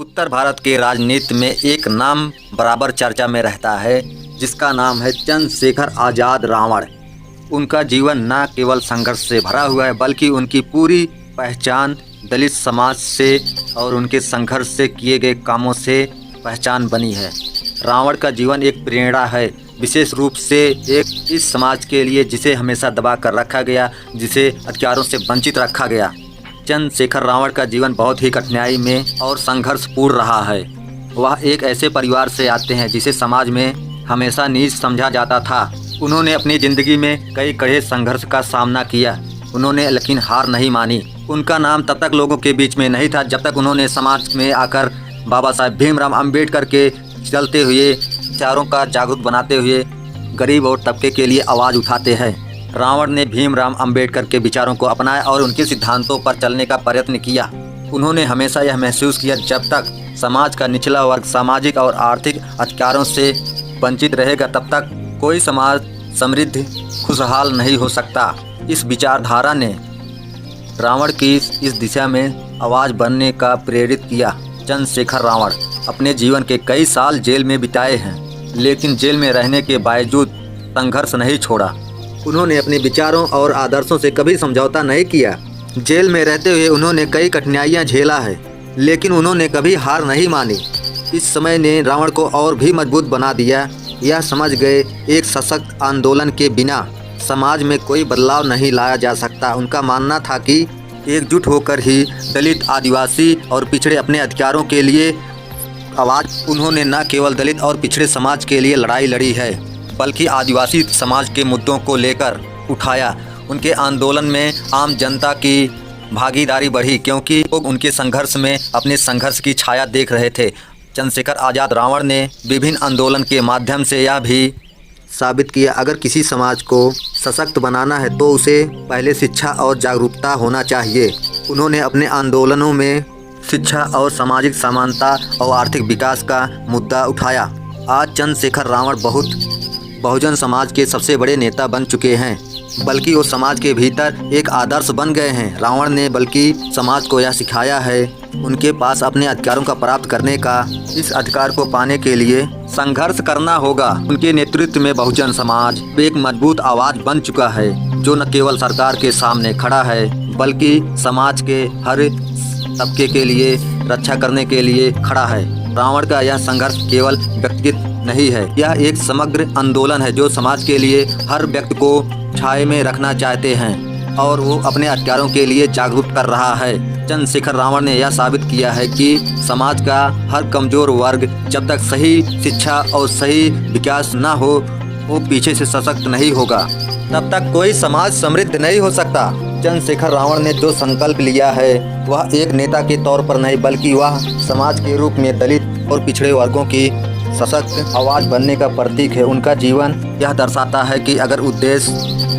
उत्तर भारत के राजनीति में एक नाम बराबर चर्चा में रहता है, जिसका नाम है चंद्रशेखर आज़ाद रावण। उनका जीवन न केवल संघर्ष से भरा हुआ है, बल्कि उनकी पूरी पहचान दलित समाज से और उनके संघर्ष से किए गए कामों से पहचान बनी है। रावण का जीवन एक प्रेरणा है, विशेष रूप से एक इस समाज के लिए जिसे हमेशा दबा कर रखा गया, जिसे अधिकारों से वंचित रखा गया। चंद्रशेखर रावण का जीवन बहुत ही कठिनाई में और संघर्षपूर्ण रहा है। वह एक ऐसे परिवार से आते हैं जिसे समाज में हमेशा नीच समझा जाता था। उन्होंने अपनी ज़िंदगी में कई कड़े संघर्ष का सामना किया, उन्होंने लेकिन हार नहीं मानी। उनका नाम तब तक लोगों के बीच में नहीं था जब तक उन्होंने समाज में आकर बाबा साहेब भीमराव अंबेडकर के चलते हुए विचारों का जागरूक बनाते हुए गरीब और तबके के लिए आवाज़ उठाते हैं। रावण ने भीमराव अंबेडकर के विचारों को अपनाया और उनके सिद्धांतों पर चलने का प्रयत्न किया। उन्होंने हमेशा यह महसूस किया, जब तक समाज का निचला वर्ग सामाजिक और आर्थिक अधिकारों से वंचित रहेगा, तब तक कोई समाज समृद्ध खुशहाल नहीं हो सकता। इस विचारधारा ने रावण की इस दिशा में आवाज़ बनने का प्रेरित किया। चंद्रशेखर रावण अपने जीवन के कई साल जेल में बिताए हैं, लेकिन जेल में रहने के बावजूद संघर्ष नहीं छोड़ा। उन्होंने अपने विचारों और आदर्शों से कभी समझौता नहीं किया। जेल में रहते हुए उन्होंने कई कठिनाइयां झेला है, लेकिन उन्होंने कभी हार नहीं मानी। इस समय ने रावण को और भी मजबूत बना दिया। यह समझ गए, एक सशक्त आंदोलन के बिना समाज में कोई बदलाव नहीं लाया जा सकता। उनका मानना था कि एकजुट होकर ही दलित, आदिवासी और पिछड़े अपने अधिकारों के लिए आवाज़। उन्होंने न केवल दलित और पिछड़े समाज के लिए लड़ाई लड़ी है, बल्कि आदिवासी समाज के मुद्दों को लेकर उठाया। उनके आंदोलन में आम जनता की भागीदारी बढ़ी, क्योंकि लोग उनके संघर्ष में अपने संघर्ष की छाया देख रहे थे। चंद्रशेखर आज़ाद रावण ने विभिन्न आंदोलन के माध्यम से यह भी साबित किया, अगर किसी समाज को सशक्त बनाना है तो उसे पहले शिक्षा और जागरूकता होना चाहिए। उन्होंने अपने आंदोलनों में शिक्षा और सामाजिक समानता और आर्थिक विकास का मुद्दा उठाया। आज चंद्रशेखर रावण बहुजन समाज के सबसे बड़े नेता बन चुके हैं, बल्कि वो समाज के भीतर एक आदर्श बन गए हैं। रावण ने बल्कि समाज को यह सिखाया है, उनके पास अपने अधिकारों का प्राप्त करने का, इस अधिकार को पाने के लिए संघर्ष करना होगा। उनके नेतृत्व में बहुजन समाज एक मजबूत आवाज़ बन चुका है, जो न केवल सरकार के सामने खड़ा है, बल्कि समाज के हर तबके के लिए रक्षा करने के लिए खड़ा है। रावण का यह संघर्ष केवल व्यक्तिगत नहीं है, यह एक समग्र आंदोलन है जो समाज के लिए हर व्यक्ति को छाया में रखना चाहते हैं और वो अपने अधिकारों के लिए जागरूक कर रहा है। चंद्रशेखर रावण ने यह साबित किया है कि समाज का हर कमजोर वर्ग जब तक सही शिक्षा और सही विकास न हो, वो पीछे से सशक्त नहीं होगा, तब तक कोई समाज समृद्ध नहीं हो सकता। चंद्रशेखर रावण ने जो संकल्प लिया है, वह एक नेता के तौर पर नहीं, बल्कि वह समाज के रूप में दलित और पिछड़े वर्गों की सशक्त आवाज़ बनने का प्रतीक है। उनका जीवन यह दर्शाता है कि अगर उद्देश्य